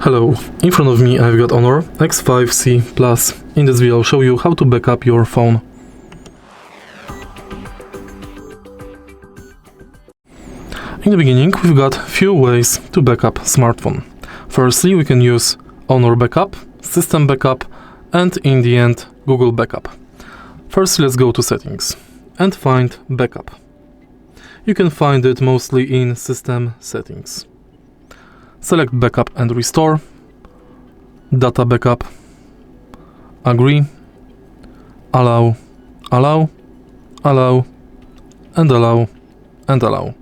Hello, in front of me I've got HONOR X5c Plus. In this video I'll show you how to backup your phone. In the beginning we've got few ways to backup smartphone. Firstly, we can use HONOR Backup, System Backup, and in the end Google Backup. First, let's go to Settings and find Backup. You can find it mostly in System Settings. Select Backup and Restore, Data Backup, Agree, Allow, Allow, Allow, and Allow, and Allow.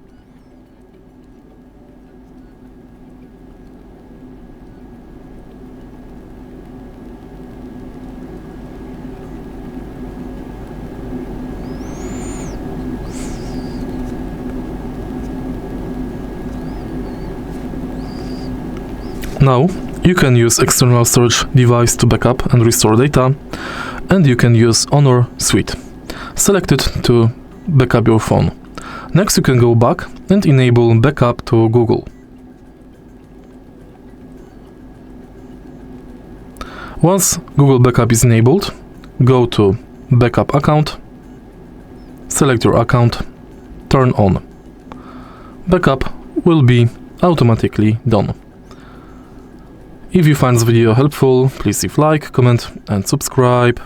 Now, you can use external storage device to backup and restore data, and you can use HONOR Suite. Select it to backup your phone. Next, you can go back and enable backup to Google. Once Google Backup is enabled, go to Backup Account, select your account, turn on. Backup will be automatically done. If you find this video helpful, please leave like, comment and subscribe.